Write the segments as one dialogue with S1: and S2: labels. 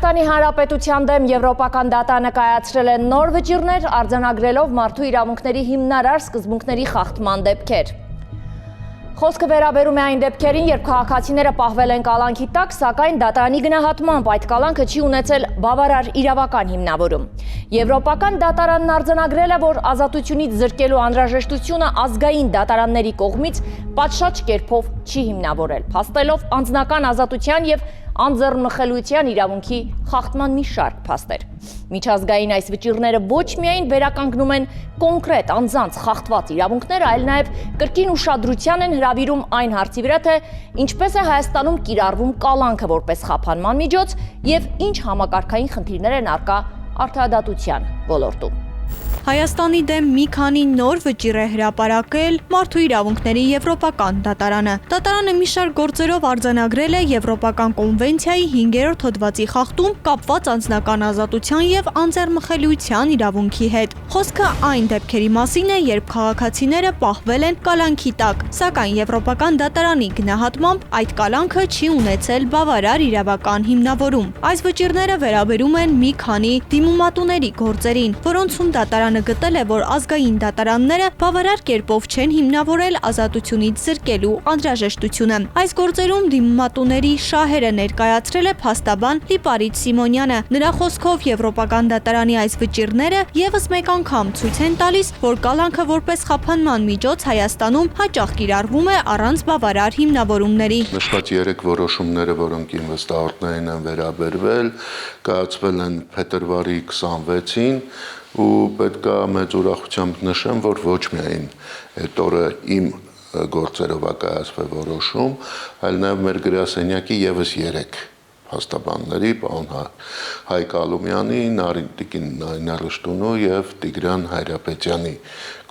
S1: Հայաստանի Հանրապետության դեմ Եվրոպական դատանը կայացրել է նոր վճիռներ, արձանագրելով մարդու իրավունքների հիմնարար սկզբունքների խախտման դեպքեր։ Խոսքը վերաբերում է այն դեպքերին, երբ քաղաքացիները պահվել են կալանքի տակ, սակայն դատարանի գնահատմամբ այդ կալանքը չի ունեցել բավարար իրավական հիմնավորում։ Եվրոպական դատարանն արձանագրել է, որ ազատությունից զրկելու անհրաժեշտությունը ազգային դատարանների կողմից պատշաճ կերպով չի հիմնավորել, փաստելով անձնական ազատության եւ անձեռնմխելիության իրավունքի խախտման մի շարք փաստեր։ Միջազգային այս վճիռները ոչ միայն վերականգնում են կոնկրետ անձանց խախտված իրավունքները, այլ նաև կրկին ուշադրության են հրավիրում այն հարցի վրա, թե ինչպես է Հայաստանում կիրառվում կալանքը որպես խափանման միջոց եւ ինչ համակարգային խնդիրներ են առկա արդարադատության ոլորտում։
S2: Հայաստանի դեմ մի քանի նոր վճիռ է հրապարակել Մարդու իրավունքների Եվրոպական դատարանը։ Դատարանը մի շարք գործերով արձանագրել է Եվրոպական կոնվենցիայի 5-րդ հոդվածի խախտում կապված անձնական ազատության եւ անձեռնմխելիության իրավունքի հետ։ Խոսքը այն դեպքերի մասին է, երբ քաղաքացիները պահվել են կալանքի տակ, սակայն Եվրոպական դատարանի գնահատմամբ այդ կալանքը չի ունեցել բավարար իրավական հիմնավորում։ Այս վճիռները վերաբերում են մի քանի դիմումատուների գործերին, որոնցում դատարանը գտել է, որ ազգային դատարանները բավարար կերպով չեն հիմնավորել ազատությունից զրկելու անհրաժեշտությունը։ Այս գործերում դիմումատուների շահերը ներկայացրել է փաստաբան Լիպարիտ Սիմոնյանը։ Նրա խոսքով Եվրոպական դատարանի այս վճիռները եւս մեկ անգամ ցույց են տալիս, որ կալանքը որպես խափանման միջոց Հայաստանում հաճախ կիրառվում է առանց բավարար հիմնավորումների։
S3: Նշված 3 որոշումները, որոնք իմ վստահորդներին են վերաբերվել, կայացվել են փետրվարի 26-ին ու պետք է մեծ ուրախությամբ նշեմ, որ ոչ միայն այդ օրը իմ գործերով է կայացվել որոշում, այլ նաև մեր գրասենյակի եւս 3 փաստաբանների, պարոն Հայկ Ալումյանի, Տիկին Նարինե Ռշտունու եւ Տիգրան Հայրապետյանի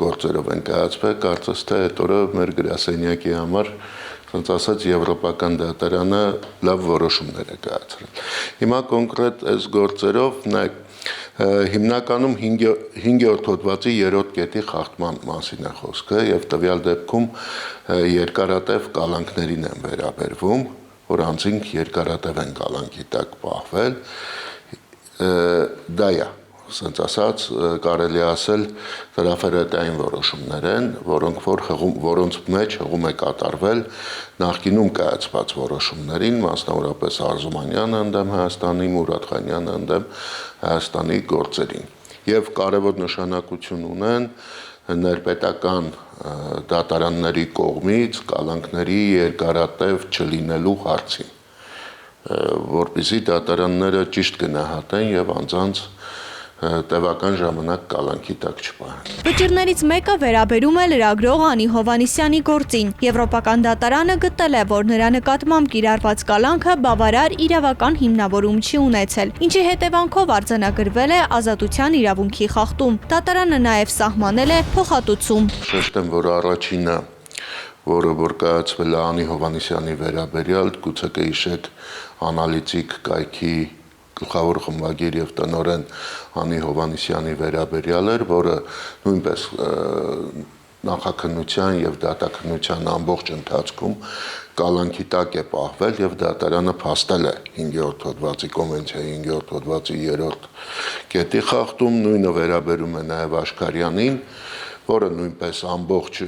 S3: գործերով են կայացվել, կարծես թե այդ օրը մեր գրասենյակի համար ոնց ասած Եվրոպական դատարանը լավ որոշումներ է կայացրել։ Հիմա կոնկրետ այս գործերով նայեք հիմնականում 5-րդ հոդվածի 3-րդ կետի խախտման մասին է խոսքը եւ տվյալ դեպքում երկարատև կալանքներին են վերաբերվում, որ անձինք երկարատև են կալանքի տակ պահվել, դա է, ասենց ասած, կարելի ասել դրաֆերետային որոշումներ են, որոնց մեջ հղում է կատարվել նախկինում կայացված որոշումներին, մասնավորապես Արզումանյանը ընդդեմ Հայաստանի, Մուրադխանյանը ընդդեմ Հայաստանի գործերին։ Եվ կարևոր նշանակություն ունեն ներպետական դատարանների կողմից կալանքների երկարատև չլինելու հարցին, որպեսզի դատարանները ճիշտ գնահատեն եւ անձանց տևական ժամանակ կալանքի տակ չպահեն։
S2: Վճիռներից մեկը վերաբերում է լրագրող Անի Հովհաննիսյանի գործին։ Եվրոպական դատարանը գտել է, որ նրա նկատմամբ կիրառված կալանքը բավարար իրավական հիմնավորում չի ունեցել, ինչի հետևանքով արձանագրվել է ազատության իրավունքի խախտում։ Դատարանը նաև սահմանել է փոխհատուցում։
S3: Շեշտեմ, որ առաջինը, որ կայացվել է Անի Հովհաննիսյանի վերաբերյալ, գուցե կհիշեք անալիտիկ կայքի գլխավոր խմբագիր եւ տնօրեն Անի Հովհաննիսյանի վերաբերյալ էր, որը նույնպես նախաքննության եւ դատաքննության ամբողջ ընթացքում կալանքի տակ է պահվել եւ դատարանը փաստել է 5-րդ հոդվածի կոնվենցիայի 5-րդ հոդվածի 3-րդ կետի խախտում, նույնը վերաբերում է նաեւ Աշխարյանին, որը նույնպես ամբողջ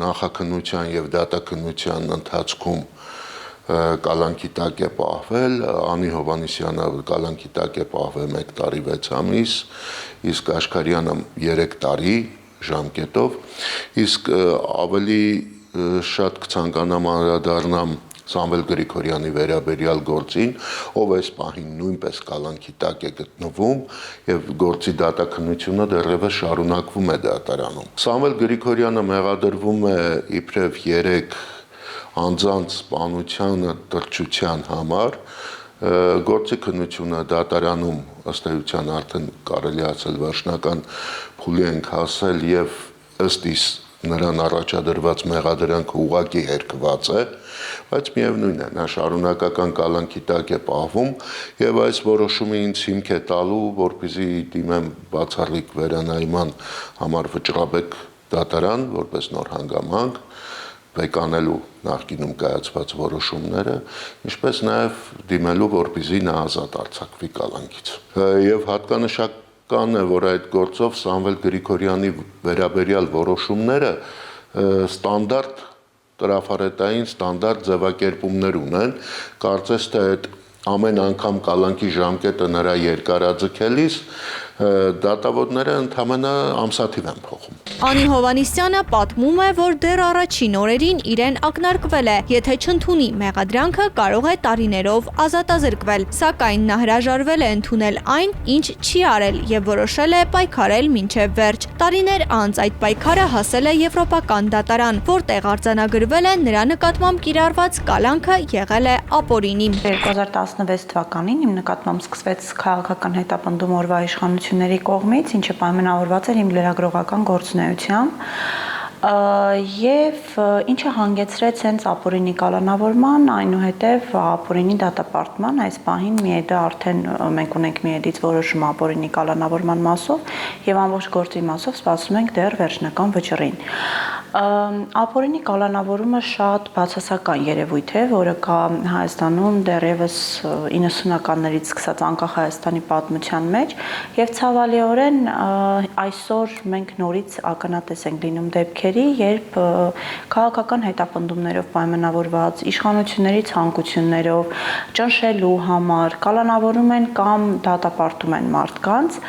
S3: նախաքննության եւ դատաքննության ընթացքում կալանքի տակ է պահվել, Անի Հովհաննիսյանը կալանքի տակ է պահվել 1 տարի 6 ամիս, իսկ Աշխարյանը 3 տարի ժամկետով, իսկ ավելի շատ կցանկանամ անդրադառնամ Սամվել Գրիգորյանի վերաբերյալ գործին, ով այս պահին նույնպես կալանքի տակ է գտնվում եւ գործի դատաքննությունը դեռևս շարունակվում է դատարանում։ Սամվել Գրիգորյանը մեղադրվում է իբրև 3 անձանց սպանության դրդության համար, գործի քննությունը դատարանում ըստ էության արդեն կարելի ասել վերջնական փուլի ենք հասել եւ ըստ իս նրան առաջադրված մեղադրանքը ուղղակի հերկված է, բայց միևնույն է, նա շարունակական կալանքի տակ է պահվում եւ այս որոշումը ինձ հիմք է տալու, որպեսզի դիմեմ բացառիկ վերանայման համար վճռաբեկ դատարան, որպես նոր հանգամանք, բեկանելու նախկինում կայացված որոշումները, ինչպես նաև դիմելու, որպեսզի նա ազատ արձակվի կալանքից։ Եվ հատկանշական է, որ այդ գործով Սամվել Գրիգորյանի վերաբերյալ որոշումները ստանդարտ տրաֆարետային ստանդարտ ձևակերպումներ ունեն, կարծես թե այդ ամեն անգամ կալանքի ժամկետը նրա երկարաձգելիս դատավորները ընդհանրապես ամսաթիվ են փոխում։
S2: Անի Հովանիսյանը պատմում է, որ դեռ առաջին օրերին իրեն ակնարկվել է, եթե չընդունի մեղադրանքը, կարող է տարիներով ազատազրկվել, սակայն նա հրաժարվել է ընդունել այն, ինչ չի արել եւ որոշել է պայքարել մինչեւ վերջ։ Տարիներ անց այդ պայքարը հասել է Եվրոպական դատարան, որտեղ արձանագրվել է նրա նկատմամբ կիրառված կալանքը եղել է ապօրինի։
S4: 2016 թվականին իմ նկատմամբ սկսվեց քաղաքական հետապնդում օրվա իշխանությունների կողմից, ինչը պայմանավորված էր իմ լրագրողական գործունեությամբ, եւ ինչը հանգեցրեց հենց ապօրինի կալանավորման, այնուհետև ապօրինի դատապարտման, այս պահին միեդը արդեն մենք ունենք միեդից որոշում ապօրինի կալանավորման մասով եւ ամբողջ գործի մասով սպասում ենք դեռ վերջնական վճռին։ Ապօրինի կալանավորումը շատ բացասական երևույթ է, որը կա Հայաստանում դեռևս 90-ականներից սկսած անկախ Հայաստանի պատմության մեջ եւ ցավալիորեն այսօր մենք նորից ականատես ենք լինում դեպքերի, երբ քաղաքական հետապնդումներով պայմանավորված իշխանությունների ցանկություններով ճնշելու համար կալանավորում են կամ դատապարտում են մարդկանց,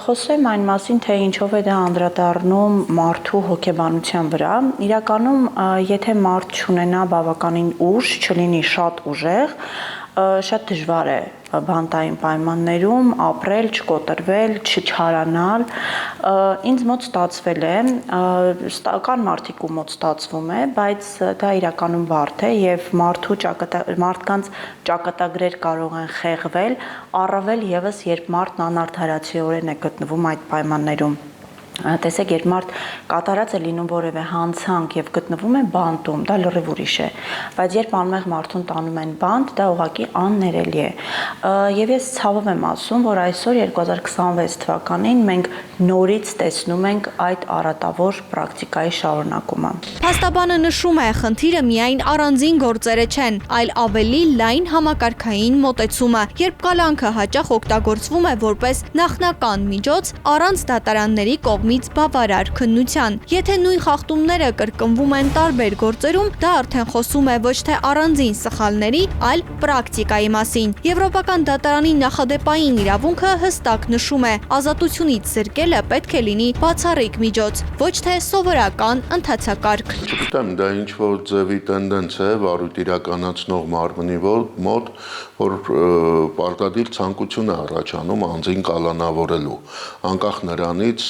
S4: խոսեմ այն մասին, թե ինչով է դա անդրադառնում մարդու հոգեբանության վրա։ Իրականում, եթե մարդ չունենա բավականին ուժ, չլինի շատ ուժեղ, շատ դժվար է բանտային պայմաններում ապրել, չկոտրվել, չչարանալ։ Ինձ մոտ ստացվել է, կան մարդիկ ու մոտ ստացվում է, բայց դա իրականում բարդ է եւ մարդկանց ճակատագրեր կարող են խեղվել, առավել եւս երբ մարդն անարդարացիորեն է գտնվում այդ պայմաններում։ Տեսեք, երբ մարդ կատարած է լինում որևէ հանցանք եւ գտնվում է բանտում, դա լրիվ ուրիշ է, բայց երբ անմեղ մարդուն տանում են բանտ, դա ուղղակի աններելի է։ Եվ ես ցավով եմ ասում, որ այսօր 2026 թվականին մենք նորից տեսնում ենք այդ արատավոր պրակտիկայի շարունակումը։
S2: Փաստաբանը նշում է, խնդիրը միայն առանձին գործերը չեն, այլ ավելի լայն համակարգային մոտեցումը, երբ կալանքը հաճախ օգտագործվում է որպես նախնական միջոց առանց դատարանների կողմից բավարար քննության։ Եթե նույն խախտումները կրկնվում են տարբեր գործերում, դա արդեն խոսում է ոչ թե առանձին սխալների, այլ պրակտիկայի մասին։ Եվրոպական դատարանի նախադեպային իրավունքը հստակ նշում է, ազատությունից զրկելը պետք է լինի բացառիկ միջոց, ոչ թե սովորական ընթացակարգ։
S3: Չգիտեմ, դա ինչ որ ձևի տենդենց է վարույթ իրականացնող մարմնի մոտ, որ պարտադիր ցանկություն է առաջանում անձին կալանավորելու, անկախ նրանից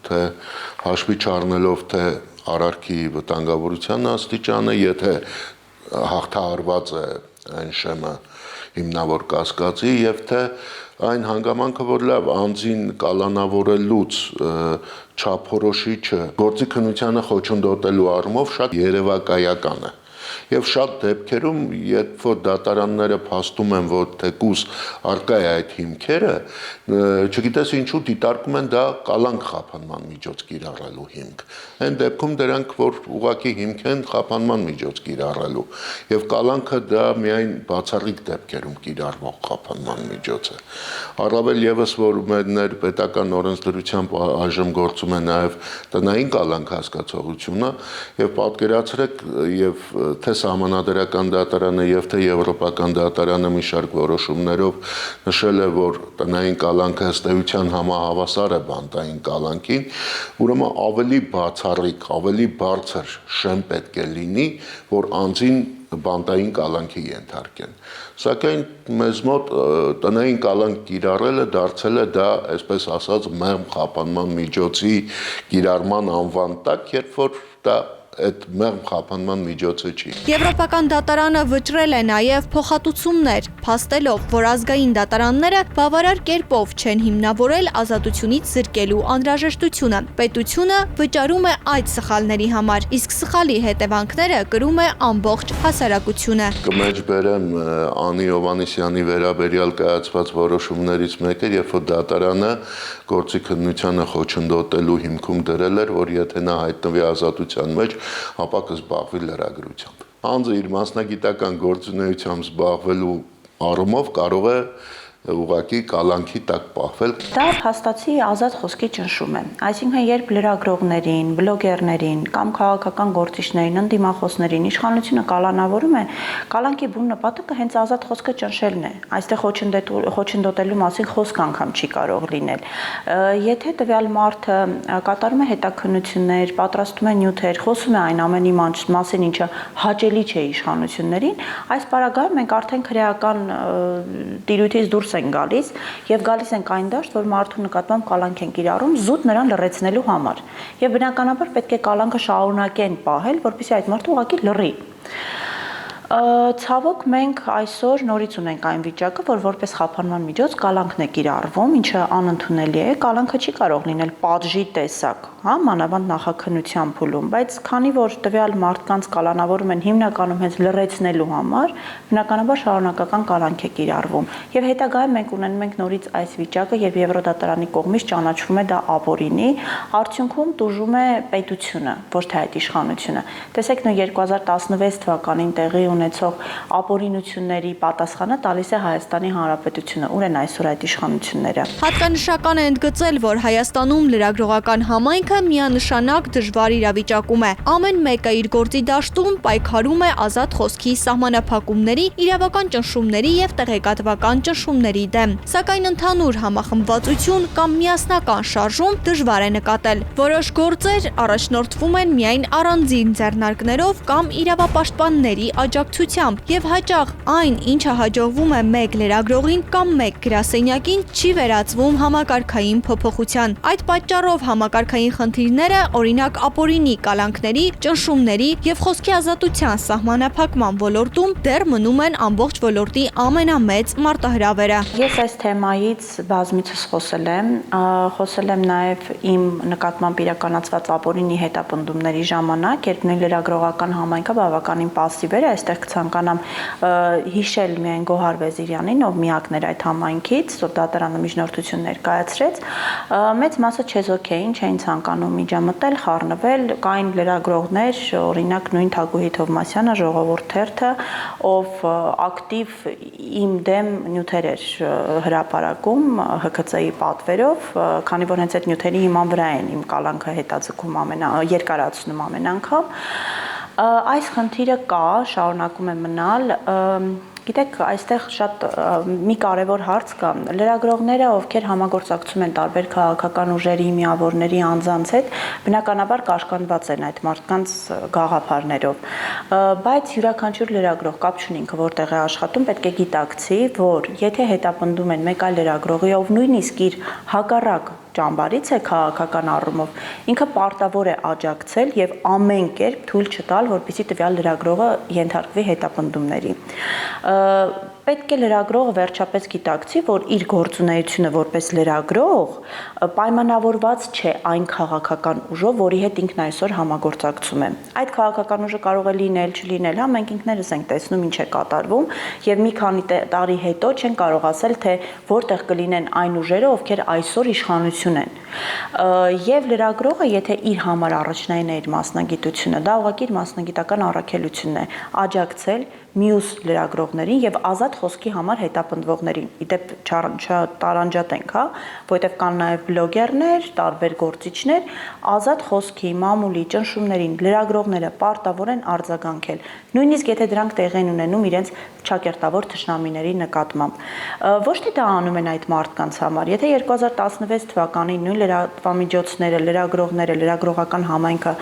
S3: թե հաշվի չառնելով թե արարքի վտանգավորության աստիճանը, եթե հաղթահարված է այն շեմը հիմնավոր կասկածի եւ թե այն հանգամանքը, որ լավ անձին կալանավորելուց չափորոշիչը գործի քննությանը խոչընդոտելու առումով շատ երևակայական է։ Եվ շատ դեպքերում, երբ որ դատարանները փաստում են, որ թեկուզ արկա է այդ հիմքերը, չգիտես ինչու դիտարկում են դա կալանք խափանման միջոց կիրառելու հիմք։ Այն դեպքում դրանք, որ ուղղակի հիմք են խափանման միջոց կիրառելու, եւ կալանքը դա միայն բացառիկ դեպքերում կիրառվող խափանման միջոց է։ Առավել եւս, որ մեր պետական օրենսդրությամբ այժմ գործում է նաեւ տնային կալանք հասկացողությունը, եւ պատկերացրեք եւ թե Սահմանադրական դատարանը եւ թե Եվրոպական դատարանը մի շարք որոշումներով նշել է, որ տնային կալանքը ըստ էության համահավասար է բանտային կալանքին, ուրեմն ավելի բացառիկ, ավելի բարձր շեմ պետք է լինի, որ անձին բանտային կալանքի ենթարկեն։ Սակայն մեզ մոտ տնային կալանք կիրառելը դարձել է դա, այսպես ասած, մեղմ խափանման միջոցի կիրառման անվան տակ, երբ որ դա այդ մեղմ խափանման միջոցը չի։
S2: Եվրոպական դատարանը վճռել է նաև փոխհատուցումներ, փաստելով, որ ազգային դատարանները բավարար կերպով չեն հիմնավորել ազատությունից զրկելու անհրաժեշտությունը։ Պետությունը վճարում է այդ սխալների համար, իսկ սխալի հետևանքները կրում է ամբողջ հասարակությունը։
S3: Կմեջբերեմ Անի Հովանիսյանի վերաբերյալ կայացված որոշումներից մեկը, երբ որ դատարանը գործի քննությանը խոչընդոտելու հիմքում դրել էր, որ եթե նա հայտնվի ազատության մեջ, ապա կզբաղվի լրագրությամբ։ Անձը իր մասնագիտական գործունեությամբ զբաղվելու առումով կարող է ուղղակի կալանքի տակ պահվել։
S4: Դա փաստացի ազատ խոսքի ճնշում է։ Այսինքն, երբ լրագրողներին, բլոգերներին կամ քաղաքական գործիչներին, ընդդիմախոսներին իշխանությունը կալանավորում է, կալանքի բուն նպատակը հենց ազատ խոսքը ճնշելն է։ Այստեղ խոչընդոտելու մասին խոսք անգամ չի կարող լինել։ Եթե տվյալ մարդը կատարում է հետաքննություններ, պատրաստում է նյութեր, խոսում է այն ամենի մասին, ինչը հաճելի չէ իշխանություններին, այս պարագայում մենք արդեն քրեական տիրույթից դուրս են գալիս եւ գալիս ենք այն դաշտ, որ մարդու նկատմամբ կալանք են կիրառում զուտ նրան լռեցնելու համար։ Եվ բնականաբար պետք է կալանքը շարունակեն պահել, որպեսզի այդ մարդը ուղղակի լռի։ Ցավոք մենք այսօր նորից ունենք այն վիճակը, որ որպես խափանման միջոց կալանքն է կիրառվում, ինչը անընդունելի է, կալանքը չի կարող լինել պատժի տեսակ, հա, մանավանդ նախաքննության փուլում, բայց քանի որ տվյալ մարդկանց կալանավորում են հիմնականում հենց լռեցնելու համար, բնականաբար շարունակական կալանք է կիրառվում։ Եվ հետագայում մենք ունենում ենք նորից այս վիճակը, երբ Եվրոդատարանի կողմից ճանաչվում է դա ապօրինի, արդյունքում տուժում է պետությունը, ոչ թե այդ իշխանությունը։ Տեսեք, նույն 2016 թվականին տեղի ունեցող ապօրինությունների պատասխանը տալիս է Հայաստանի Հանրապետությունը, ուր են այսօր այդ իշխանությունները։
S2: Հատկանշական է ընդգծել, որ Հայաստանում լրագրողական համայնքը միանշանակ դժվար իրավիճակում է։ Ամեն մեկը իր գործի դաշտում պայքարում է ազատ խոսքի սահմանափակումների, իրավական ճնշումների եւ տեղեկատվական ճնշումների դեմ։ Սակայն ընդհանուր համախմբվածություն կամ միասնական շարժում դժվար է նկատել։ Որոշ գործեր առաջնորդվում են միայն առանձին ձեռնարկներով կամ իրավապաշտպանների աջակցությամբ եւ հաճախ այն, ինչը հաջողվում է մեկ լրագրողին կամ մեկ գրասենյակին, չի վերածվում համակարգային փոփոխության։ Այդ պատճառով համակարգային խնդիրները, օրինակ ապօրինի կալանքների, ճնշումների եւ խոսքի ազատության սահմանափակման ոլորտում դեռ մնում են ամբողջ ոլորտի ամենամեծ մարտահրավերը։
S4: Ես այս թեմայից բազմիցս խոսել եմ նաեւ իմ նկատմամբ իրականացված ապօրինի հետապնդումների ժամանակ, երբ նույն լրագրողական համայնքը բավականին պասիվ էր, այստեղ կցանկանամ հիշել միայն Գոհար Վեզիրյանին, ով միակն էր այդ համայնքից, ով դատարանը միջնորդություն ներկայացրեց, մեծ մասը չեզոք էին, չէին ցանկանում միջամտել, խառնվել, կային լրագրողներ, օրինակ նույն Թագուհի Թովմասյանը, Ժողովուրդ թերթը, ով ակտիվ իմ դեմ նյութեր էր հրապարակում ՀՔՑ-ի պատվերով, քանի որ հենց այդ նյութերի հիման վրա են իմ կալանքը հետաձգում երկարացնում ամեն անգամ։ Այս խնդիրը կա, շարունակում է մնալ, գիտեք, այստեղ շատ մի կարևոր հարց կա, լրագրողները, ովքեր համագործակցում են տարբեր քաղաքական ուժերի, միավորների, անձանց հետ, բնականաբար կաշկանդված են այդ մարդկանց գաղափարներով, բայց յուրաքանչյուր լրագրող կապ չունի ինքը որտեղ է աշխատում, պետք է գիտակցի, որ եթե հետապնդում են մեկ այլ լրագրողի, ով նույնիսկ իր հակառակ ճամբարից է քաղաքական առումով, ինքը պարտավոր է աջակցել եւ ամեն կերպ թույլ չտալ, որպեսզի տվյալ լրագրողը ենթարկվի հետապնդումների։ Պետք է լրագրողը վերջապես գիտակցի, որ իր գործունեությունը որպես լրագրող պայմանավորված չէ այն քաղաքական ուժով, որի հետ ինքն այսօր համագործակցում է։ Այդ քաղաքական ուժը կարող է լինել, չլինել, հա, մենք ինքներս ենք տեսնում ինչ է կատարվում եւ մի քանի տարի հետո չեն կարող ասել, թե որտեղ կլինեն այն ուժերը, ովքեր այսօր իշխանություն են։ Եվ լրագրողը, եթե իր համար առաջնային է իր մասնագիտությունը, դա ուղղակի իր մասնագիտական առաքելությունն է աջակցել մյուս լրագրողներին եւ ազատ խոսքի համար հետապնդվողներին։ Իդեպ չտարանջատենք, հա, որովհետեւ կան նաեւ բլոգերներ, տարբեր գործիչներ, ազատ խոսքի, մամուլի, ճնշումներին լրագրողները պարտավոր են արձագանքել։ Նույնիսկ եթե դրանք տեղի են ունենում իրենց ճակերտավոր թշնամիների նկատմամբ։ Ոչ թե դա անում են այդ մարդկանց համար։ Եթե 2016 թվականին նույն լրատվամիջոցները, լրագրողները, լրագրողական համայնքը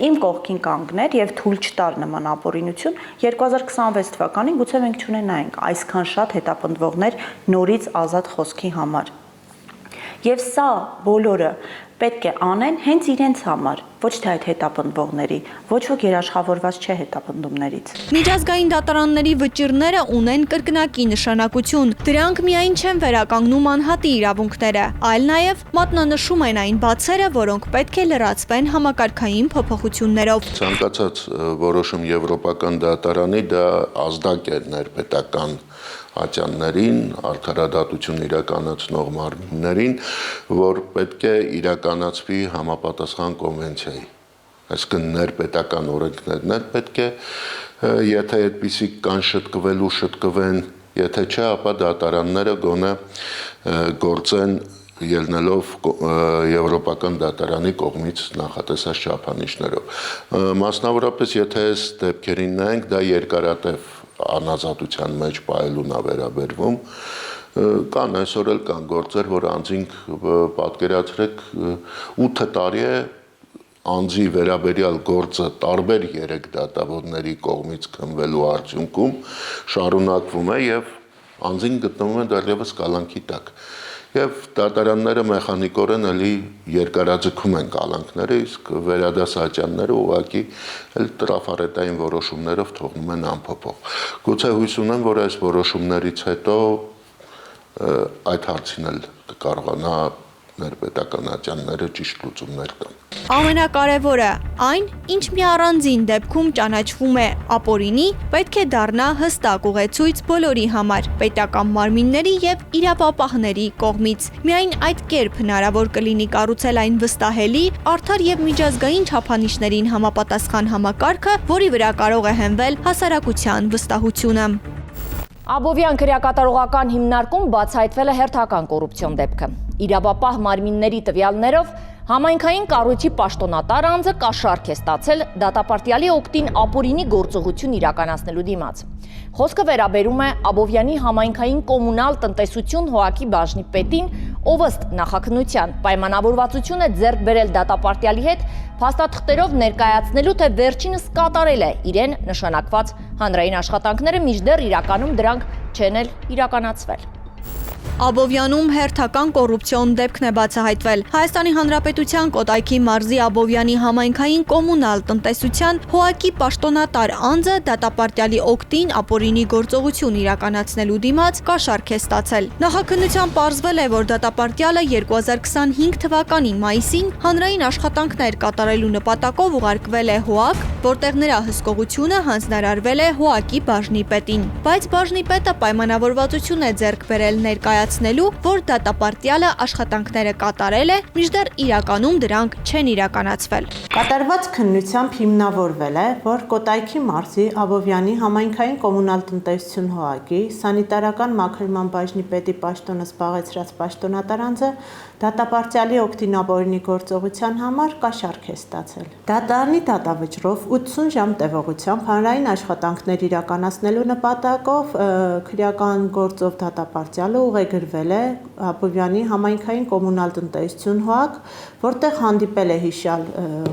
S4: իմ կողքին կանգներ եւ թույլ չտար նման ապօրինություն, 2026 թվականին գուցե մենք չունենայինք այսքան շատ հետապնդվողներ նորից ազատ խոսքի համար։ Եվ սա բոլորը պետք է անեն հենց իրենց համար, ոչ թե այդ հետապնդվողների, ոչ ոք երաշխավորված չէ հետապնդումներից։
S2: Միջազգային դատարանների վճիռները ունեն կրկնակի նշանակություն։ Դրանք միայն չեն վերականգնում անհատի իրավունքները, այլ նաև մատնանշում են այն բացերը, որոնք պետք է լրացվեն համակարգային փոփոխություններով։
S3: Ցանկացած որոշում Եվրոպական դատարանի դա ազդակ է ներպետական ատյաններին, արդարադատություն իրականացնող մարմիններին, որ պետք է իրականացվի համապատասխան կոնվենցիայի այսինքն ներպետական օրենքներն էլ պետք է, եթե այդպիսի կան շտկվեն, եթե չէ, ապա դատարանները գոնե գործեն ելնելով Եվրոպական դատարանի կողմից նախատեսած չափանիշներով։ Մասնավորապես, եթե այս դեպքերին նայենք, դա երկարատև անազատության մեջ պահելուն է վերաբերվում, կան այսօր էլ կան գործեր, որ անձինք պատկերացրեք 8 տարի է անձի վերաբերյալ գործը տարբեր 3 դատավորների կողմից քննվելու արդյունքում շարունակվում է եւ անձին գտնվում է դեռևս կալանքի տակ։ Եվ դատարանները մեխանիկորեն էլի երկարաձգում են կալանքները, իսկ վերադասաճանները ուղղակի էլ տրաֆարետային որոշումներով թողնում են անփոփոխ։ Գուցե հույս ունեմ, որ այս որոշումներից հետո այդ հարցին էլ կարողանա ներպետական ատյանները ճիշտ լուծումներ տան։
S2: Ամենակարևորը այն, ինչ մի առանձին դեպքում ճանաչվում է ապօրինի, պետք է դառնա հստակ ուղեցույց բոլորի համար, պետական մարմինների եւ իրավապահների կողմից։ Միայն այդ կերպ հնարավոր կլինի կառուցել այն վստահելի, արդար եւ միջազգային չափանիշներին համապատասխան համակարգը, որի վրա կարող է հենվել հասարակության վստահությունը։
S1: Աբովյան քրեակատարողական հիմնարկում բացահայտվել է հերթական կոռուպցիոն դեպքը։ Իրավապահ մարմինների տվյալներով համայնքային կառույցի պաշտոնատար անձը կաշառք է ստացել դատապարտյալի օգտին ապօրինի գործողություն իրականացնելու դիմաց։ Խոսքը վերաբերում է Աբովյանի համայնքային կոմունալ տնտեսություն ՀՕԱԿ-ի բաժնի պետին, ով ըստ նախաքննության պայմանավորվածություն է ձեռք բերել դատապարտյալի հետ փաստաթղթերով ներկայացնելու, թե վերջինս կատարել է իրեն նշանակված հանրային աշխատանքները, մինչդեռ իրականում դրանք չեն էլ իրականացվել։
S2: Աբովյանում հերթական կոռուպցիոն դեպքն է բացահայտվել։ Հայաստանի Հանրապետության Կոտայքի մարզի Աբովյանի համայնքային կոմունալ տնտեսության ՀՕԱԿ-ի պաշտոնատար անձը դատապարտյալի օգտին ապօրինի գործողություն իրականացնելու դիմաց կաշառք է ստացել։ Նախաքննության պարզվել է, որ դատապարտյալը 2025 թվականի մայիսին հանրային աշխատանքներ կատարելու նպատակով ուղարկվել է ՀՕԱԿ, որտեղ նրա հսկողությունը հանձնարարվել է ՀՕԱԿ-ի բաժնի պետին։ Բայց բաժնի պետը պայմանավորվածություն է ձեռք բերել ներկայացնելու, որ դատապարտյալը աշխատանքները կատարել է, մինչդեռ իրականում դրանք չեն իրականացվել։
S5: Կատարված քննությամբ հիմնավորվել է, որ Կոտայքի մարզի Աբովյանի համայնքային կոմունալ տնտեսություն ՀՕԱԿ-ի սանիտարական մաքրման բաժնի պետի պաշտոնը զբաղեցրած պաշտոնատար անձը դատապարտյալի օգտին ապօրինի գործողության համար կաշառք է ստացել։ Դատարանի դատավճռով 80 ժամ տևողությամբ հանրային աշխատանքներ իրականացնելու նպատակով քրեական գործով դատապարտյալը ուղեգրվել է Աբովյանի համայնքային կոմունալ տնտեսություն ՀՕԱԿ, որտեղ հանդիպել է հիշյալ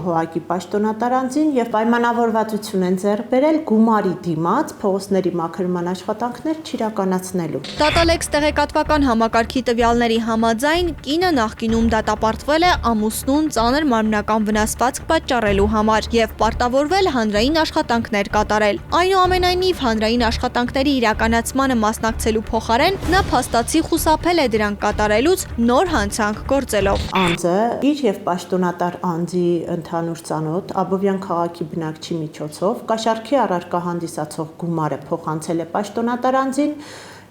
S5: ՀՕԱԿ-ի պաշտոնատար անձին եւ պայմանավորվածություն են ձեռք բերել գումարի դիմաց փողոցների մաքրման աշխատանքներ չիրականացնելու։
S2: Դատալեքս տեղեկատվական համակարգի տվյալների համաձայն կինը նախկինում դատապարտվել է ամուսնուն ծանր մարմնական վնասվածք պատճառելու համար եւ պարտավորվել հանրային աշխատանքներ կատարել։ Այնուամենայնիվ հանրային աշխատանքների իրականացմանը մասնակցելու փոխարեն նա փաստացի խուսափել է դրանք կատարելուց նոր հանցանք գործելով։
S5: Անձը իր եւ պաշտոնատար անձի ընդհանուր ծանոթ Աբովյան քաղաքի բնակչի միջոցով կաշառքի առարկա հանդիսացող գումարը փոխանցել է պաշտոնատար անձին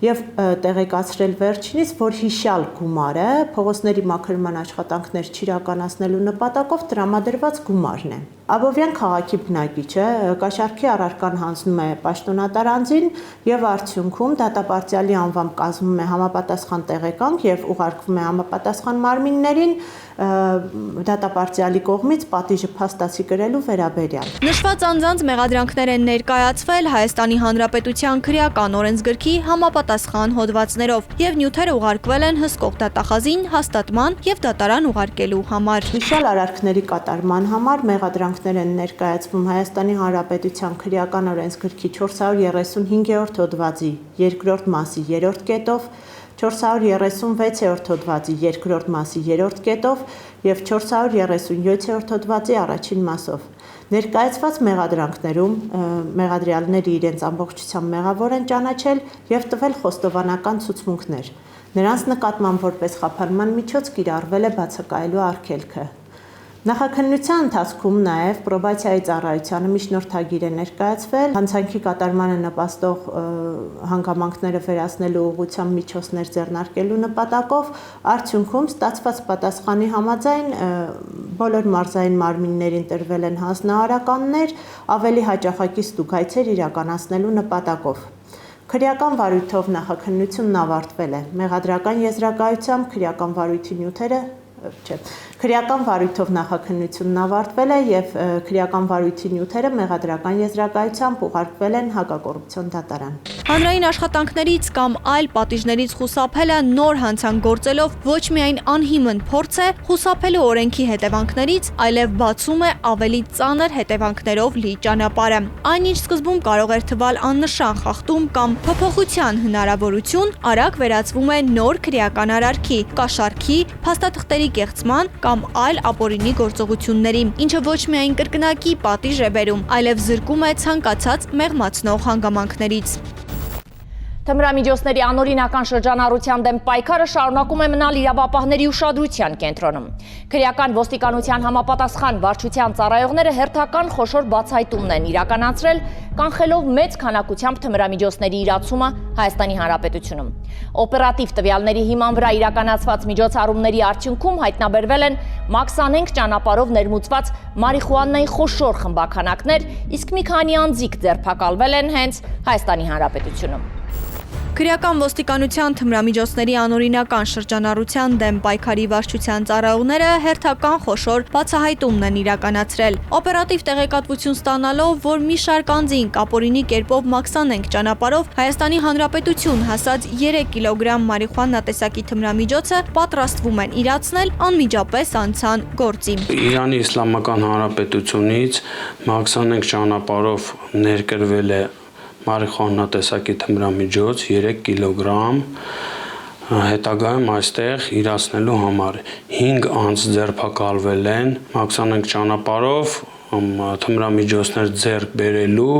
S5: եւ տեղեկացրել վերջինիս, որ հիշյալ գումարը փողոցների մաքրման աշխատանքներ չիրականացնելու նպատակով տրամադրված գումարն է։ Աբովյան քաղաքի բնակիչը կաշառքի առարկան հանձնում է պաշտոնատար անձին եւ արդյունքում դատապարտյալի անվամբ կազմում է համապատասխան տեղեկանք եւ ուղարկվում է համապատասխան մարմիններին դատապարտյալի կողմից պատիժը փաստացի կրելու վերաբերյալ։
S2: Նշված անձանց մեղադրանքներ են ներկայացվել Հայաստանի Հանրապետության քրեական օրենսգրքի համապատասխան հոդվածներով եւ նյութերը ուղարկվել են հսկող դատախազին հաստատման եւ դատարան ուղարկելու համար։
S5: Հիշյալ արարքների կատարման համար մեղադրանքներ են ներկայացվում Հայաստանի Հանրապետության քրեական օրենսգրքի 435-րդ հոդվածի 2-րդ մասի 3-րդ կետով, 436-րդ հոդվածի 2-րդ մասի 3-րդ կետով եւ 437-րդ հոդվածի առաջին մասով։ Ներկայացված մեղադրանքներում մեղադրյալները իրենց ամբողջությամբ մեղավոր են ճանաչել եւ տվել խոստովանական ցուցմունքներ։ Նրանց նկատմամբ որպես խափանման միջոց կիրառվել է բացակայելու արգելքը։ Նախաքննության ընթացքում նաև պրոբացիայի ծառայությանը միջնորդագիր է ներկայացվել հանցանքի կատարմանը նպաստող հանգամանքները վերացնելու ուղղությամբ միջոցներ ձեռնարկելու նպատակով արդյունքում ստացված պատասխանի համաձայն բոլոր մարզային մարմիններին տրվել են հանձնարարականներ ավելի հաճախակի ստուգայցեր իրականացնելու նպատակով։ Քրեական վարույթով նախաքննությունն ավարտվել է։ Մեղադրական եզրակայությամբ քրեական վարույթով նախաքննությունն ավարտվել է եւ քրեական վարույթի նյութերը մեղադրական եզրակայությամբ ուղարկվել են հակակոռուպցիոն դատարան։
S2: Հանրային աշխատանքներից կամ այլ պատիժներից խուսափելը նոր հանցանք գործելով ոչ միայն անհիմն փորձ է խուսափելու օրենքի հետևանքներից, այլև բացում է ավելի ծանր հետևանքներով լի ճանապարհը։ Այնինչ սկզբում կարող էր թվալ աննշան խախտում կամ փոփոխության հնարավորություն, արագ վերածվում է նոր քրեական արարքի, կաշառքի, փաստաթղթերի կեղծման կամ այլ ապօրինի գործողությունների, ինչը ոչ միայն կրկնակի պատիժ է բերում, այլև զրկում է ցանկացած մեղմացնող հանգամանքներից։
S1: Թմրամիջոցների անօրինական շրջանառության դեմ պայքարը շարունակում է մնալ իրավապահների ուշադրության կենտրոնում։ Քրեական ոստիկանության համապատասխան վարչության ծառայողները հերթական խոշոր բացահայտումն են իրականացրել, կանխելով մեծ քանակությամբ թմրամիջոցների իրացումը Հայաստանի Հանրապետությունում։ Օպերատիվ տվյալների հիման վրա իրականացված միջոցառումների արդյունքում հայտնաբերվել են մաքսանենգ ճանապարհով ներմուծված մարիխուանայի խոշոր խմբաքանակներ, իսկ մի քանի անձիկ ձերբակալվել են հենց Հայաստանի Հանրապետությունում։
S2: Քրեական ոստիկանության թմրամիջոցների անօրինական շրջանառության դեմ պայքարի վարչության ծառայողները հերթական խոշոր բացահայտումն են իրականացրել։ Օպերատիվ տեղեկատվություն ստանալով, որ մի շարք անձինք ապօրինի կերպով մաքսանենգ ճանապարհով Հայաստանի Հանրապետություն հասած 3 կիլոգրամ մարիխուանա տեսակի թմրամիջոցը պատրաստվում են իրացնել, անմիջապես անցան գործի։
S6: Իրանի Իսլամական Հանրապետությունից մաքսանենգ ճանապարհով ներկրվել է մարիխուանա տեսակի թմրամիջոց 3 կիլոգրամ, հետագայում այստեղ իրացնելու համար 5 անձ ձերբակալվել են, մաքսանենգ ճանապարհով թմրամիջոցներ ձեռք բերելու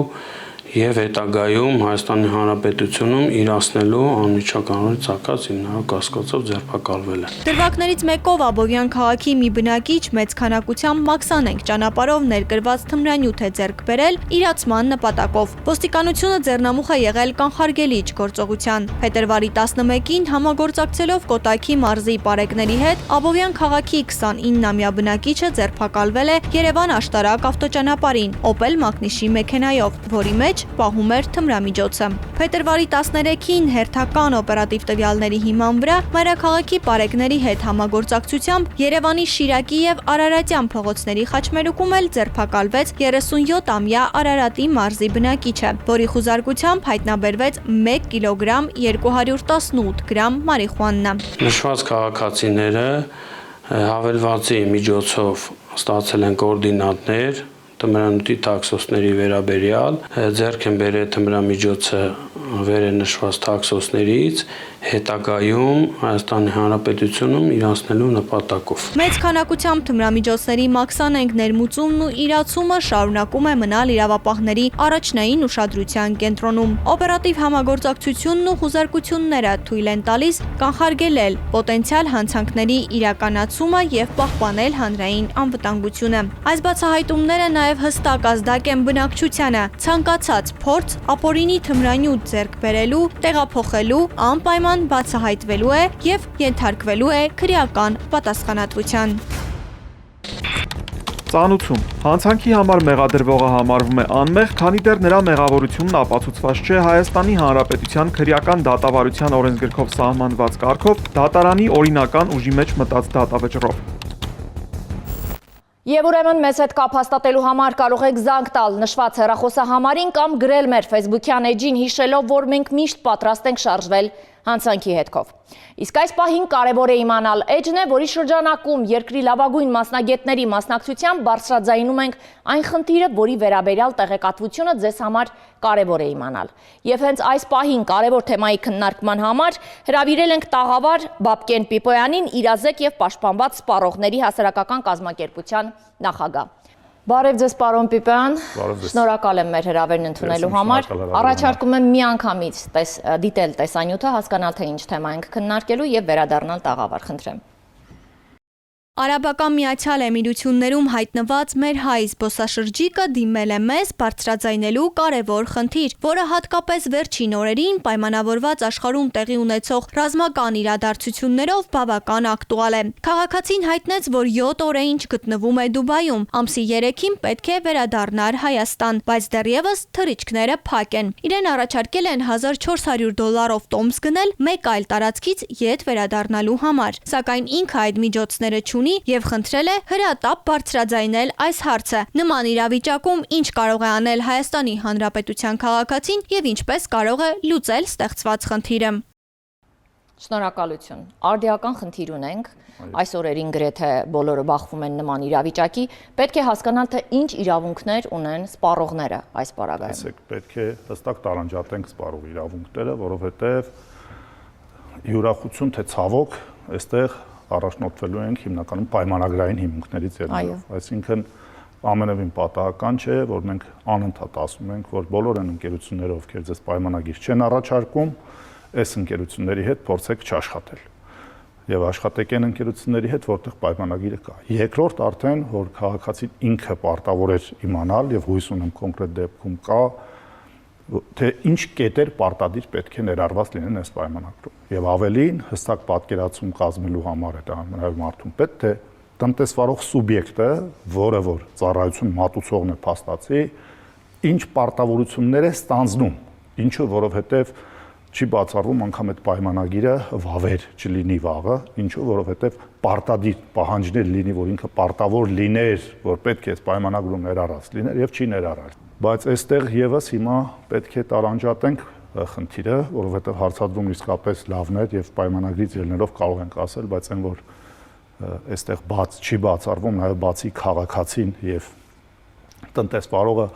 S6: եւ հետագայում Հայաստանի Հանրապետությունում իրացնելու անմիջականորեն ցակած հիմնարար կասկածով ձերբակալվել է։
S2: Դրվագներից մեկով Աբովյան քաղաքի մի բնակիչ մեծ քանակությամբ մաքսանենգ ճանապարհով ներկրված թմրանյութ է ձեռք բերել իրացման նպատակով։ Ոստիկանությունը ձեռնամուխ է եղել կանխարգելիչ գործողության։ Փետրվարի 11-ին համագործակցելով Կոտայքի մարզի պարեկների հետ Աբովյան քաղաքի 29-ամյա բնակիչը ձերբակալվել է Երևան-Աշտարակ ավտոճանապարհին Opel Magnishi մեքենայով, որի մեջ պահում էր թմրամիջոցը։ Փետրվարի 13-ին հերթական օպերատիվ տվյալների հիման վրա մայրաքաղաքի պարեկների հետ համագործակցությամբ Երևանի Շիրակի եւ Արարատյան փողոցների խաչմերուկում էլ ձերբակալվեց 37-ամյա Արարատի մարզի բնակիչը, որի խուզարկությամբ հայտնաբերվեց 1 կիլոգրամ 218 գրամ մարիխուանա։
S6: Նշված քաղաքացիները հավելվածի միջոցով ստացել են կոորդինատներ թմրանյութի տաքսոսների վերաբերյալ, ձեռք են բերել թմրամիջոցը վերնշված տաքսոսներից, հետագայում Հայաստանի Հանրապետությունում իրացնելու նպատակով։
S2: Մեծ քանակությամբ թմրամիջոցների մաքսանենգ ներմուծումն ու իրացումը շարունակում է մնալ իրավապահների առաջնային ուշադրության կենտրոնում։ Օպերատիվ համագործակցությունն ու խուզարկությունները թույլ են տալիս կանխարգելել պոտենցիալ հանցանքների իրականացումը եւ պահպանել հանրային անվտանգությունը։ Այս բացահայտումները նաեւ հստակ ազդակ են բնակչությանը ցանկացած փորձ ապօրինի թմրանյութ ձեռք բերելու, տեղափոխելու անպայման բացահայտվելու է եւ ենթարկվելու է քրեական պատասխանատվության։
S7: Ծանուցում։ Հանցանքի համար մեղադրվողը համարվում է անմեղ, քանի դեռ նրա մեղավորությունն ապացուցված չէ Հայաստանի Հանրապետության քրեական դատավարության օրենսգրքով սահմանված կարգով դատարանի օրինական ուժի մեջ մտած դատավճռով։
S1: Եվ ուրեմն մեզ հետ կապ հաստատելու համար կարող եք զանգ տալ նշված հեռախոսահամարին կամ գրել մեր Facebook-յան էջին հիշելով, որ մենք միշտ պատրաստ ենք շարժվել հանցանքի հետքով։ Իսկ այս պահին կարևոր է իմանալ էջն է, որի շրջանակում երկրի լավագույն մասնագետների մասնակցությամբ բարձրաձայնում ենք այն խնդիրը, որի վերաբերյալ տեղեկատվությունը ձեզ համար կարևոր է իմանալ։ Եվ հենց այս պահին կարևոր թեմայի քննարկման համար հրավիրել ենք տաղավար Բաբկեն Պիպոյանին, իրազեկ եւ պաշտպանված սպառողների հասարակական կազմակերպության նախագահ։ Բարև ձեզ, պարոն Պիպոյան, շնորհակալ եմ մեր հրավերն ընդունելու համար։ Առաջարկում եմ միանգամից դիտել տեսանյութը, հասկանալ թե ինչ թեմա ենք քննարկելու եւ վերադառնալ տաղավար, խնդրեմ։
S2: Արաբական Միացյալ Էմիրություններում հայտնված մեր հայ զբոսաշրջիկը դիմել է մեզ բարձրաձայնելու կարևոր խնդիր, որը հատկապես վերջին օրերին պայմանավորված աշխարհում տեղի ունեցող ռազմական իրադարձություններով բավական ակտուալ է։ Քաղաքացին հայտնեց, որ 7 օր է ինչ գտնվում է Դուբայում, ամսի 3-ին պետք է վերադառնար Հայաստան, բայց դեռևս թռիչքները փակ են։ Իրեն առաջարկել են $1400 տոմս գնել մեկ այլ տարածքից ետ վերադառնալու համար, սակայն ինքը այդ միջոցները չունի եւ խնդրել է հրատապ բարձրաձայնել այս հարցը։ Նման իրավիճակում ինչ կարող է անել Հայաստանի Հանրապետության քաղաքացին եւ ինչպես կարող է լուծել ստեղծված խնդիրը։
S1: Շնորհակալություն։ Արդիական խնդիր ունենք։ Այս օրերին գրեթե բոլորը բախվում են նման իրավիճակի։ Պետք է հասկանալ, թե ինչ իրավունքներ ունեն սպառողները այս պարագայում։
S8: Պետք է հստակ տարանջատենք սպառող իրավունքները, որովհետեւ յուրախություն թե ցավոք, այստեղ առաջնորդվելու ենք հիմնականում պայմանագրային հիմունքներից ելնելով։ Այսինքն ամենևին պատահական չէ, որ մենք անընդհատ ասում ենք, որ բոլոր այն ընկերությունները, ովքեր ձեզ պայմանագիր չեն առաջարկում, այս ընկերությունների հետ փորձեք չաշխատել։ Եվ աշխատեք այն ընկերությունների հետ, որտեղ պայմանագիրը կա։ Երկրորդ արդեն, որ քաղաքացին ինքը պարտավոր է իմանալ եւ հույս ունեմ կոնկրետ դեպքում կա, թե ինչ կետեր պարտադիր պետք է ներառված լինեն այս պայմանագրում։ Եվ ավելին հստակ պատկերացում կազմելու համար է դա նաև մարդուն պետք թե տնտեսվարող սուբյեկտը, որը որ ծառայություն մատուցողն է փաստացի, ինչ պարտավորություններ է ստանձնում, ինչու որովհետև չի բացառվում անգամ այդ պայմանագիրը վավեր չլինի վաղը, ինչու որովհետև պարտադիր պահանջներ լինի, որ ինքը պարտավոր լիներ, որ պետք է այս պայմանագրում ներառած լիներ եւ չի ներառել։ Բայց այստեղ եւս հիմա պետք է տարանջատենք խնդիրը, որովհետև հարցադրումն իսկապես լավն է եւ պայմանագրից ելնելով կարող ենք ասել, բայց այն որ այստեղ չի բացառվում նաեւ բացի քաղաքացին եւ տնտեսվարողը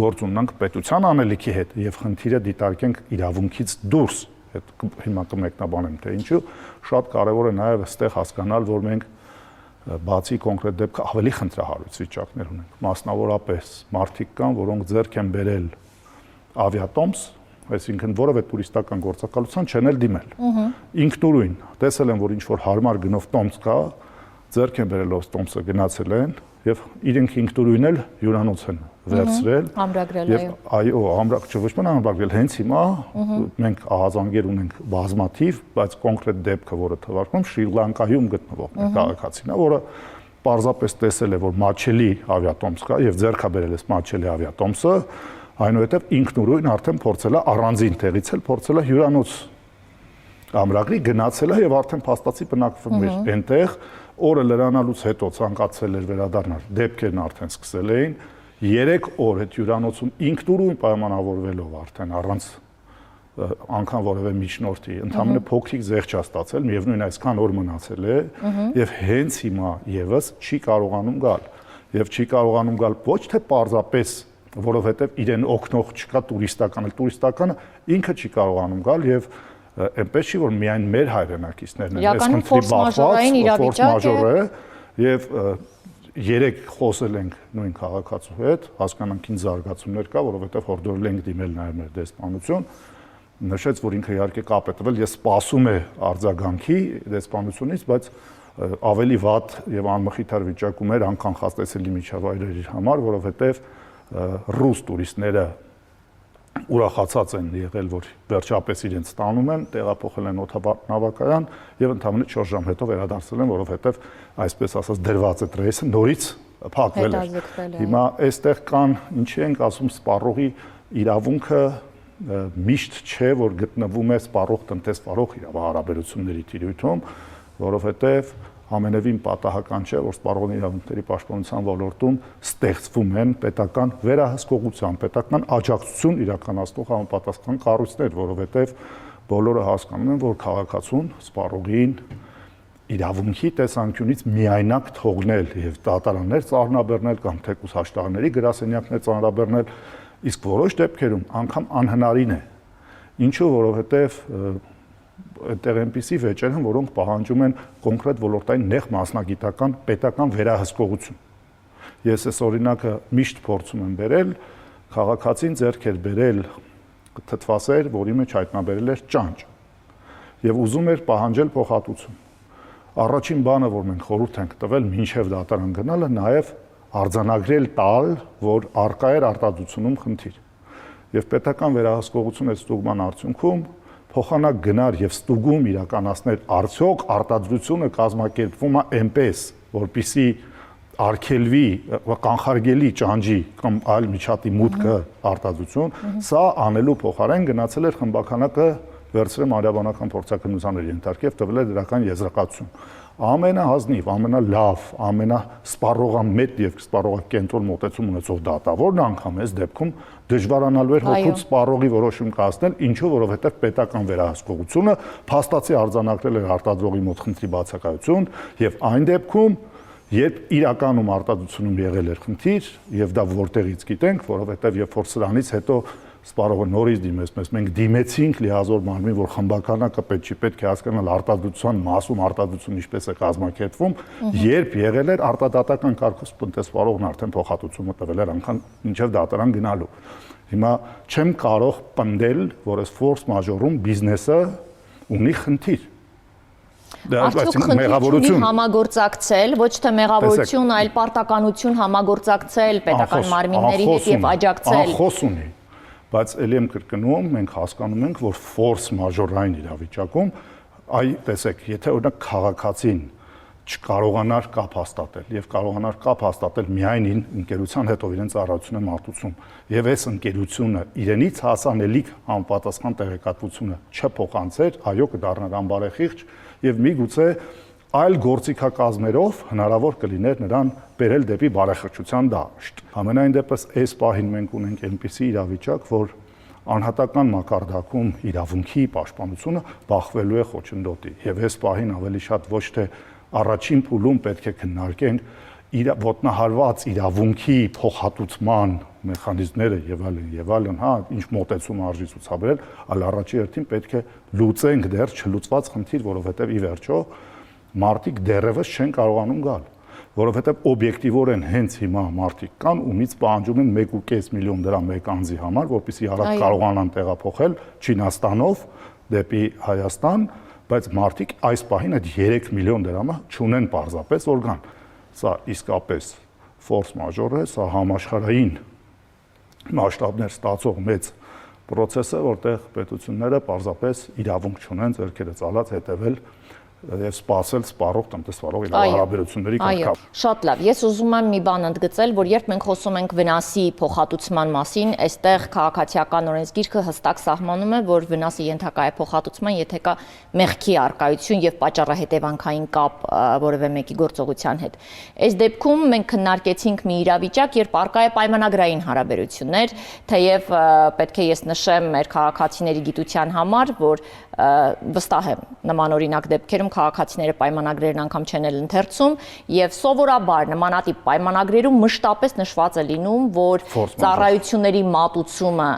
S8: գործ ունենք պետության անելիքի հետ եւ խնդիրը դիտարկենք իրավունքից դուրս, այդ հիմա կմեկնաբանեմ թե ինչու, շատ կարեւոր է նաեւ այստեղ հասկանալ, որ մենք բացի կոնկրետ դեպքը ավելի խնդրահարույց վիճակներ ունենք, մասնավորապես մարդիկ կան, որոնք ձեռք են բերել ավիատոմս, այսինքն որևէ տուրիստական գործակալության չեն էլ դիմել։ Ինքնուրույն տեսել են, որ ինչ որ հարմար գնով տոմս կա, ձեռք են բերել ով տոմսը գնացել են եւ իրենք ինքնուրույն էլ հյուրանոց են վերցրել եւ այո, ոչ միայն ամրագրել, հենց հիմա մենք ահազանգեր ունենք բազմաթիվ, բայց կոնկրետ դեպքը, որը թվարկում Շրի Լանկայում գտնվող քաղաքացին է, որը պարզապես տեսել է, որ մաչելի ավիատոմս կա եւ ձեռք է բերել այս մաչելի ավիատոմսը, այնուհետև ինքնուրույն արդեն փորձել է առանձին տեղից էլ փորձել է հյուրանոց ամրագրի գնացել է եւ արդեն փաստացի բնակվում էր այնտեղ, օրը լրանալուց հետո ցանկացել էր վերադառնալ, դեպքերն արդեն սկսել էին 3 օր այդ հյուրանոցում ինքնուրույն պայմանավորվելով արդեն առանց անգամ որևէ միջնորդի, ընդհանրապես փոքրիկ զեղչ է ստացել, միևնույն այսքան օր մնացել է եւ հենց հիմա եւս չի կարողանում գալ եւ չի կարողանում գալ ոչ թե պարզապես որովհետեւ իրեն օգնող չկա տուրիստականը ինքը չի կարողանում գալ եւ այնպես չի որ միայն մեր հայրենակիցներն են այս խնդրի բախված եւ 3 խոսել ենք նույն քաղաքացու հետ, հասկանանք ինչ զարգացումներ կա, որովհետեւ հորդորել ենք դիմել նաեւ մեր դեսպանություն, նշեց, որ ինքը իհարկե կապ է տվել, ես սպասում եմ արձագանքի դեսպանությունից, բայց ավելի վատ եւ անմխիթար վիճակում էր անկանխատեսելի միջավայրերի համար, որովհետեւ ռուս տուրիստները ուրախացած են եղել, որ վերջապես իրենց ստանում են, տեղափոխել են օդանավակայան եւ ընդամենը 4 ժամ հետո վերադարձել են, որովհետեւ այսպես ասած դրված է ռեյսը նորից փակվել է։ Հիմա այստեղ կան, ինչի ենք ասում, սպառողի իրավունքը միշտ չէ, որ գտնվում է սպառող տնտեսվարող իրավահարաբերությունների տիրույթում, որովհետեւ ամենևին պատահական չէ, որ սպառողի իրավունքների պաշտպանության ոլորտում ստեղծվում են պետական վերահսկողության, պետական աջակցություն իրականացնող համապատասխան կառույցներ, որովհետև բոլորը հասկանում են, որ քաղաքացուն սպառողին իրավունքի տեսանկյունից միայնակ թողնել եւ դատարաններ ծառնաբեռնել կամ թեկուզ հաշտարների գրասենյակներ ծառնաբեռնել, իսկ որոշ դեպքերում անգամ անհնարին է։ Ինչու, որովհետև այդտեղ այնպիսի վեճեր են, որոնք պահանջում են կոնկրետ ոլորտային նեղ մասնագիտական պետական վերահսկողություն։ Ես այս օրինակը միշտ փորձում եմ բերել, քաղաքացին ձեռք էր բերել թթվասեր, որի մեջ հայտնաբերել էր ճանճ եւ ուզում էր պահանջել փոխհատուցում։ Առաջին բանը, որ մենք խորհուրդ ենք տվել մինչև դատարան գնալը, նաև արձանագրել տալ, որ արկա էր արտադրությունում խնդիր։ Եվ պետական վերահսկողությունը ստուգման արդյունքում փոխանակ գնար եւ ստուգում իրականացներ արդյոք արտադրությունը կազմակերպվում է այնպես, որպիսի արգելվի կանխարգելի ճանճի կամ այլ միջատի մուտքը արտադրություն, սա անելու փոխարեն գնացել էր խմբականակը վերցրել մանրէաբանական փորձաքննության ենթարկել տվել է դրական եզրակացություն։ Ամենահազնիվ, ամենալավ, ամենասպառողամետ եւ սպառողակենտրոն մոտեցում ունեցող դատավորն անգամ այս դեպքում դժվարանալու էր հոգուց սպառողի որոշում կայացնել, ինչու որովհետեւ պետական վերահսկողությունը փաստացի արձանագրել էր արտադրողի մոտ խնդրի բացակայություն եւ այն դեպքում երբ իրականում արտադրությունում եղել էր խնդիր եւ դա որտեղից գիտենք, որովհետեւ երբ որ սրանից հետո սպառողը նորից դիմեց մեզ, մենք դիմեցինք լիազոր մարմին, որ խմբականակը պետք է հասկանալ արտադրության մասում արտադրությունը ինչպես է կազմակերպվում, երբ եղել էր արտադատական կարգով տնտեսվարողն արդեն փոխհատուցումը տվել էր անգամ մինչև դատարան գնալու։ Հիմա չեմ կարող պնդել, որ այս ֆորս մաժորում բիզնեսը ունի խնդիր։
S1: Արդյոք խնդիր համագործակցել, ոչ թե մեղավորություն, այլ պարտականություն համագործակցել պետական մարմինների հետ եւ աջակցել։
S8: Անխոս ունի, բայց ելի եմ կրկնում, մենք հասկանում ենք, որ ֆորս մաժորային իրավիճակում, տեսեք, եթե օրինակ քաղաքացին չկարողանար կապ հաստատել եւ կարողանար կապ հաստատել միայն ընկերության հետ, ով իրենց ծառայությունը մատուցում, եւ այս ընկերությունը իրենից հասանելիք անպատասխան տեղեկատվությունը չփոխանցեր, այո կդառնար անբարեխիղճ եւ միգուցե այլ գործիքակազմերով հնարավոր կլիներ նրան բերել դեպի բարեխիղճության դաշտ։ Համենայն դեպս այս պահին մենք ունենք այնպիսի իրավիճակ, որ անհատական մակարդակում իրավունքի պաշտպանությունը բախվելու է խոչընդոտի եւ այս պահին ավելի շատ ոչ թե առաջին փուլում պետք է քննարկենք ոտնահարված իրավունքի փոխհատուցման մեխանիզմները եւ այլն, հա, ինչ մոտեցում արժի ցուցաբերել, այլ առաջի հերթին պետք է լուծենք դեռ չլուծված խնդիր, որովհետեւ ի վերջո մարդիկ դեռևս չեն կարողանում գալ, որովհետեւ օբյեկտիվորեն հենց հիմա մարդիկ կան, ումից պահանջում են 1.5 միլիոն դրամ մեկ անձի համար, որպեսզի արագ կարողանան տեղափոխել Չինաստանով դեպի Հայաստան, բայց մարդիկ այս պահին այդ 3 միլիոն դրամը չունեն պարզապես որ գան։ Սա իսկապես ֆորս մաժոր է, սա համաշխարհային մասշտաբներ ստացող մեծ process է, որտեղ պետությունները պարզապես իրավունք չունեն ձեռքերը ծալած հետևել եւ սпасել սպառող տնտեսվարող հարաբերությունների կարգավ։
S1: Շատ լավ։ Ես ուզում եմ մի բան ընդգծել, որ երբ մենք խոսում ենք վնասի փոխհատուցման մասին, այստեղ քաղաքացիական օրենսգիրքը հստակ սահմանում է, որ վնասի ենթակա է փոխհատուցման, եթե կա մեղքի առկայություն եւ պատճառահետևանքային կապ որևէ մեկի գործողության հետ։ Այս դեպքում մենք քննարկեցինք մի իրավիճակ, երբ առկա է պայմանագրային հարաբերություններ, թեև պետք է ես նշեմ մեր քաղաքացիների գիտության համար, որ վստահ եմ նման օրինակ դեպքերում քաղաքացիները պայմանագրերն անգամ չեն էլ ընթերցում եւ սովորաբար նմանատիպ պայմանագրերում մշտապես նշված է լինում, որ ծառայությունների մատուցումը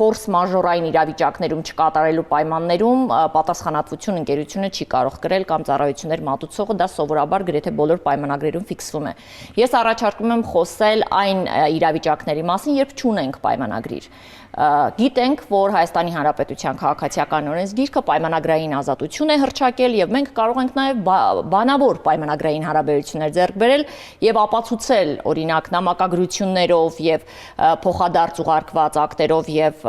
S1: ֆորս մաժորային իրավիճակներում չկատարելու պայմաններում պատասխանատվություն ընկերությունը չի կարող կրել կամ ծառայություններ մատուցողը, դա սովորաբար գրեթե բոլոր պայմանագրերում ֆիքսվում է։ Ես առաջարկում եմ խոսել այն իրավիճակների մասին, երբ չունենք պայմանագրիր։ Գիտենք, որ Հայաստանի Հանրապետության քաղաքացիական օրենսգիրքը պայմանագրային ազատություն է հռչակել եւ մենք կարող ենք նաեւ բանավոր պայմանագրային հարաբերություններ ձեռք բերել եւ ապացուցել օրինակ նամակագրություններով եւ փոխադարձ ուղարկված ակտերով եւ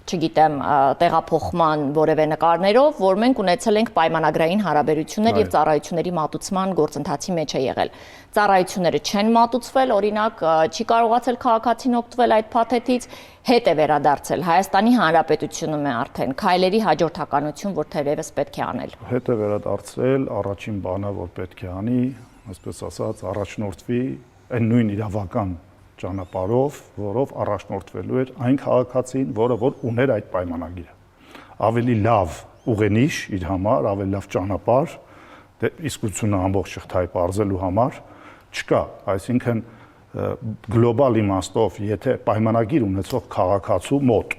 S1: չգիտեմ, տեղափոխման որևէ նկարներով, որ մենք ունեցել ենք պայմանագրային հարաբերություններ եւ ծառայությունների մատուցման գործընթացի մեջ է եղել։ Ծառայությունները չեն մատուցվել, օրինակ չի կարողացել քաղաքացին օգտվել այդ փաթեթից, հետ է վերադարձել Հայաստանի Հանրապետությունում է արդեն քայլերի հաջորդականություն, որ թերևս պետք է անել։
S8: Հետ է վերադարձել, առաջին բանը, որ պետք է անի, այսպես ասած, առաջնորդվի այն նույն իրավական ճանապարհով, որով առաջնորդվելու էր այն քաղաքացին, որը որ ուներ այդ պայմանագիրը։ Ավելի լավ ուղենիշ իր համար, ավելի լավ ճանապարհ իսկությունը ամբողջ շղթայի բարձելու համար չկա, այսինքն գլոբալ իմաստով, եթե պայմանագիր ունեցող քաղաքացու մոտ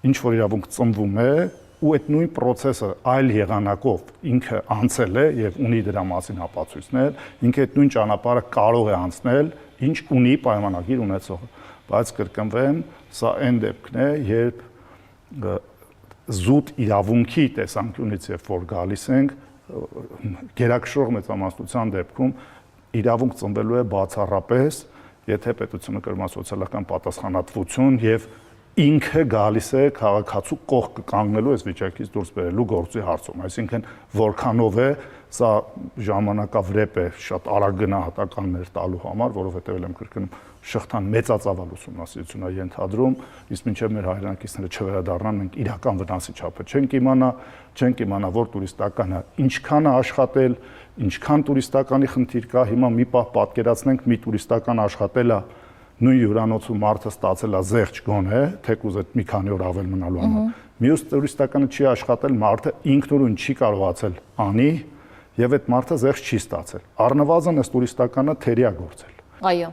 S8: ինչ որ իրավունք ծնվում է ու այդ նույն process-ը այլ եղանակով ինքը անցել է եւ ունի դրա մասին ապացույցներ, ինքը այդ նույն ճանապարհը կարող է անցնել, ինչ ունի պայմանագիր ունեցողը, բայց կրկնվեմ, սա այն դեպքն է, երբ զուտ իրավունքի տեսանկյունից երբ որ գալիս ենք, գերակշռող մեծամասնության դեպքում իրավունք ծնվելու է բացառապես, եթե պետությունը կրում է սոցիալական պատասխանատվություն եւ ինքը գալիս է քաղաքացու կողքը կանգնելու այս վիճակից դուրս բերելու գործի հարցում, այսինքն որքանով է սա ժամանակավրեպ է շատ արագ գնահատականներ տալու համար, որովհետև եմ կրկնում շղթան մեծածավալ ուսումնասիրություն է ենթադրում, իսկ մինչև մեր հայրենակիցները չվերադառնան, մենք իրական վնասի չափը չենք իմանա, որ տուրիստականը ինչքան է աշխատել, ինչքան տուրիստականի խնդիր կա, հիմա մի պահ պատկերացնենք մի տուրիստական աշխատել է նույն հյուրանոցում մարդը ստացել է զեղչ գոնե, թեկուզ այդ մի քանի օր ավել մնալու համար։ Մյուս տուրիստականը չի աշխատել, մարդը ինքնուրույն չի կարողացել անի եւ այդ մարդը զեղչ չի ստացել։ Առնվազն այս տուրիստականը թերի է գործել։
S1: Այո։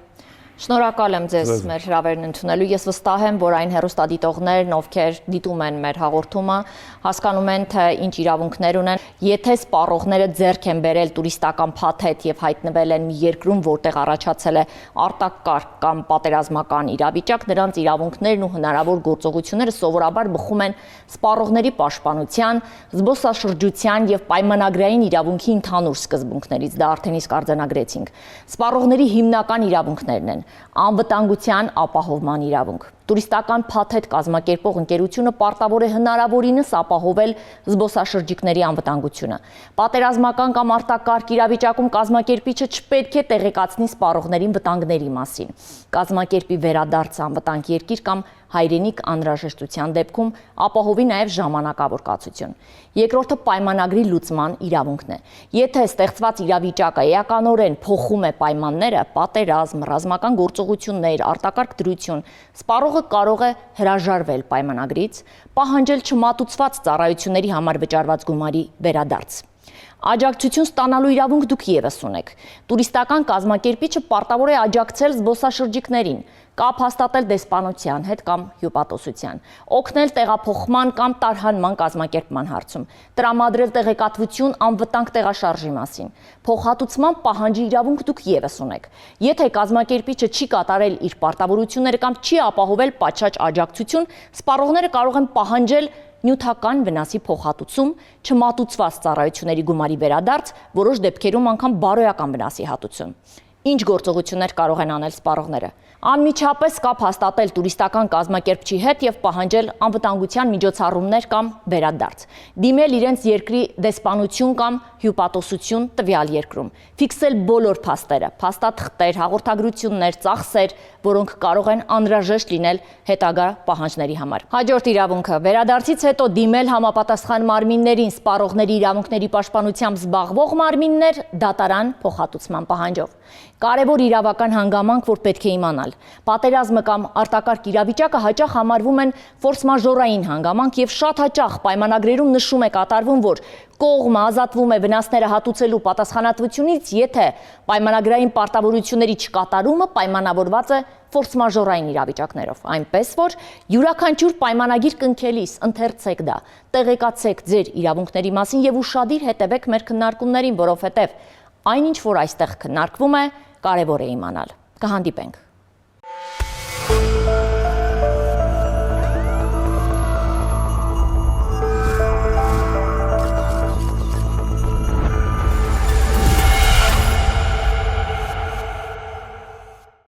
S1: Շնորհակալ եմ ձեզ մեր հրավերն ընդունելու։ Ես վստահ եմ, որ այն հեռուստադիտողներն, ովքեր դիտում են մեր հաղորդումը, հասկանում են, թե ինչ իրավունքներ ունեն։ Եթե սպառողները ձեռք են բերել տուրիստական փաթեթ եւ հայտնվել են մի երկրում, որտեղ առաջացել է արտակարգ կամ պատերազմական իրավիճակ, նրանց իրավունքներն ու հնարավոր գործողությունները սովորաբար բխում են սպառողների պաշտպանության, զբոսաշրջության եւ պայմանագրային իրավունքի ընդհանուր սկզբունքներից։ Դա արդեն իսկ արձանագրեցինք։ Սպառողների հիմնական իրավունքներն են անվտանգության ապահովման իրավունք։ Տուրիստական փաթեթ կազմակերպող ընկերությունը պարտավոր է հնարավորինս ապահովել զբոսաշրջիկների անվտանգությունը։ Պատերազմական կամ արտակարգ իրավիճակում կազմակերպիչը չպետք է տեղեկացնի սպառողներին վտանգների մասին։ Կազմակերպի վերադարձ անվտանգ երկիր կամ հայրենիք անհրաժեշտության դեպքում ապահովի նաև ժամանակավոր կացություն։ Երկրորդը պայմանագրի լուծման իրավունքն է։ Եթե ստեղծված իրավիճակը էականորեն փոխում է պայմանները, պատերազմ, ռազմական գործողություններ, արտակարգ դրություն, սպառողը կարող է հրաժարվել պայմանագրից, պահանջել չմատուցված ծառայությունների համար վճարված գումարի վերադարձ։ Աջակցություն ստանալու իրավունք դուք ևս ունեք։ Տուրիստական կազմակերպիչը պարտավոր է աջակցել զբոսաշրջիկներին, կապ հաստատել դեսպանության հետ կամ հյուպատոսության, օգնել տեղափոխման կամ տարհանման կազմակերպման հարցում, տրամադրել տեղեկատվություն անվտանգ տեղաշարժի մասին, փոխհատուցման պահանջի իրավունք դուք ևս ունեք։ Եթե կազմակերպիչը չի կատարել իր պարտավորությունները կամ չի ապահովել պատշաճ աջակցություն, սպառողները կարող են պահանջել նյութական վնասի փոխհատուցում, չմատուցված ծառայությունների գումարի վերադարձ, որոշ դեպքերում անգամ բարոյական վնասի հատուցում։ Ինչ գործողություններ կարող են անել սպառողները։ Անմիջապես կապ հաստատել տուրիստական կազմակերպչի հետ եւ պահանջել անվտանգության միջոցառումներ կամ վերադարձ։ Դիմել իրենց երկրի դեսպանություն կամ հյուպատոսություն տվյալ երկրում։ Ֆիքսել բոլոր փաստերը, փաստաթղթեր, հաղորդագրություններ, ծախսեր, որոնք կարող են անհրաժեշտ լինել հետագա պահանջների համար։ Հաջորդ իրավունքը՝ վերադարձից հետո դիմել համապատասխան մարմիններին, սպառողների իրավունքների պաշտպանությամբ զբաղվող մարմիններ դատարան փոխհատուցման պահանջով։ Կարևոր իրավական հանգամանք, որ պետք է իմանալ։ Պատերազմը կամ արտակարգ իրավիճակը հաճախ համարվում են ֆորս-մաժորային հանգամանք եւ շատ հաճախ պայմանագրերում նշում է կատարվում, որ կողմը ազատվում է վնասները հատուցելու պատասխանատվությունից, եթե պայմանագրային պարտավորությունների չկատարումը պայմանավորված է ֆորս-մաժորային իրավիճակներով, այնպես որ յուրաքանչյուր պայմանագիր կնքելիս ընթերցեք դա, տեղեկացեք ձեր իրավունքների մասին եւ ուշադիր հետևեք մեր քննարկումներին, որովհետեւ այնինչ որ այստեղ քննարկվում է, կարևոր է իմանալ։ Կհանդիպենք։